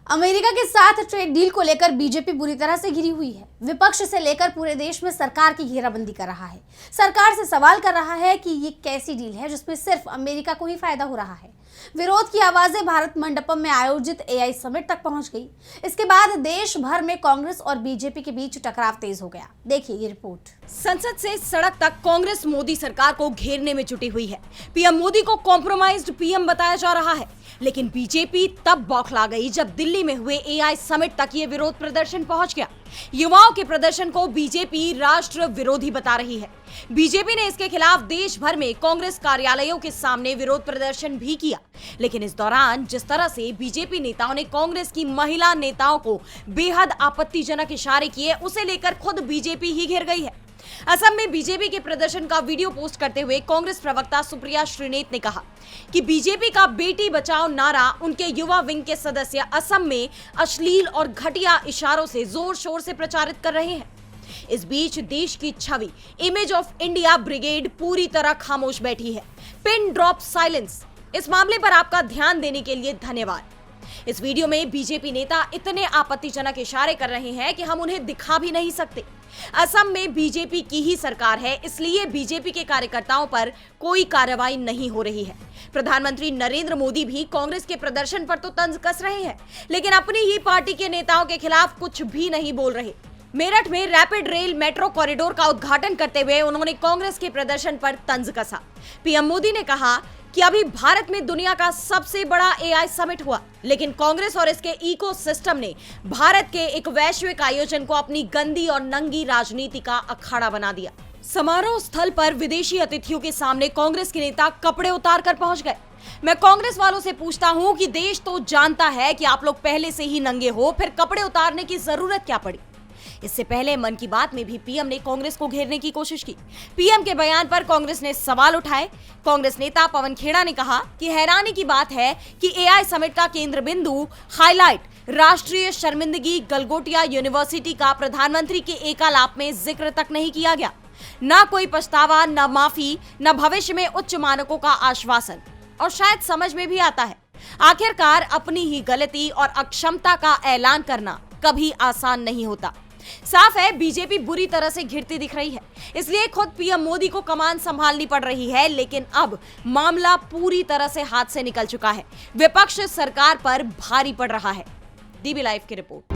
America के साथ trade deal को लेकर बीजेपी बुरी तरह से घिरी हुई है। विपक्ष से लेकर पूरे देश में सरकार की घेराबंदी कर रहा है। सरकार से सवाल कर रहा है कि ये कैसी डील है जिसमें सिर्फ अमेरिका को ही फायदा हो रहा है। विरोध की आवाजें भारत मंडपम में आयोजित एआई समिट तक पहुंच गई। इसके बाद देश भर में कांग्रेस और बीजेपी के बीच टकराव तेज हो गया। देखिए ये रिपोर्ट। संसद से सड़क तक कांग्रेस मोदी सरकार को घेरने में जुटी हुई है। पीएम मोदी को कॉम्प्रोमाइज्ड पीएम बताया जा रहा है, लेकिन बीजेपी तब बौखला गई जब दिल्ली में हुए एआई समिट तक ये विरोध प्रदर्शन पहुंच गया। युवाओं के प्रदर्शन को बीजेपी राष्ट्र विरोधी बता रही है। बीजेपी ने इसके खिलाफ देश भर में कांग्रेस कार्यालयों के सामने विरोध प्रदर्शन भी किया, लेकिन इस दौरान जिस तरह से बीजेपी नेताओं ने कांग्रेस की महिला नेताओं को बेहद आपत्तिजनक इशारे किए, उसे लेकर खुद बीजेपी ही घिर गई है। असम में बीजेपी के प्रदर्शन का वीडियो पोस्ट करते हुए कांग्रेस प्रवक्ता सुप्रिया श्रीनेत ने कहा कि बीजेपी का बेटी बचाओ नारा उनके युवा विंग के सदस्य असम में अश्लील और घटिया इशारों से जोर शोर से प्रचारित कर रहे हैं। इस बीच देश की छवि इमेज ऑफ इंडिया ब्रिगेड पूरी तरह खामोश बैठी है। Pin drop silence. इस मामले पर आपका ध्यान देने के लिए धन्यवाद। इस वीडियो में बीजेपी नेता इतने आपत्तिजनक इशारे कर रहे हैं कि हम उन्हें दिखा भी नहीं सकते। असम में बीजेपी की ही सरकार है, इसलिए बीजेपी के कार्यकर्ताओं पर कोई कार्रवाई नहीं हो रही है। प्रधानमंत्री नरेंद्र मोदी भी कांग्रेस के प्रदर्शन पर तो तंज कस रहे हैं, लेकिन अपनी ही पार्टी के नेताओं के खिलाफ कुछ भी नहीं बोल रहे। मेरठ में रैपिड रेल मेट्रो कॉरिडोर का उद्घाटन करते हुए उन्होंने कांग्रेस के प्रदर्शन पर तंज कसा। पीएम मोदी ने कहा कि अभी भारत में दुनिया का सबसे बड़ा एआई समिट हुआ, लेकिन कांग्रेस और इसके इकोसिस्टम ने भारत के एक वैश्विक आयोजन को अपनी गंदी और नंगी राजनीति का अखाड़ा बना दिया। समारोह स्थल पर विदेशी अतिथियों के सामने कांग्रेस के नेता कपड़े उतार कर पहुंच गए। मैं कांग्रेस वालों से पूछता हूं कि देश तो जानता है कि आप लोग पहले से ही नंगे हो, फिर कपड़े उतारने की जरूरत क्या पड़ी? इससे पहले मन की बात में भी पीएम ने कांग्रेस को घेरने की कोशिश की। पीएम के बयान पर कांग्रेस ने सवाल उठाए। कांग्रेस नेता पवन खेड़ा ने कहा कि हैरानी की बात है कि एआई समिट का केंद्र बिंदु हाईलाइट राष्ट्रीय शर्मिंदगी गलगोटिया यूनिवर्सिटी का प्रधानमंत्री के एकालाप में जिक्र तक नहीं किया गया। न कोई पछतावा, न माफी, न भविष्य में उच्च मानकों का आश्वासन। और शायद समझ में भी आता है, आखिरकार अपनी ही गलती और अक्षमता का ऐलान करना कभी आसान नहीं होता। साफ है बीजेपी बुरी तरह से घिरती दिख रही है, इसलिए खुद पीएम मोदी को कमान संभालनी पड़ रही है। लेकिन अब मामला पूरी तरह से हाथ से निकल चुका है। विपक्ष सरकार पर भारी पड़ रहा है। डीबी लाइव की रिपोर्ट।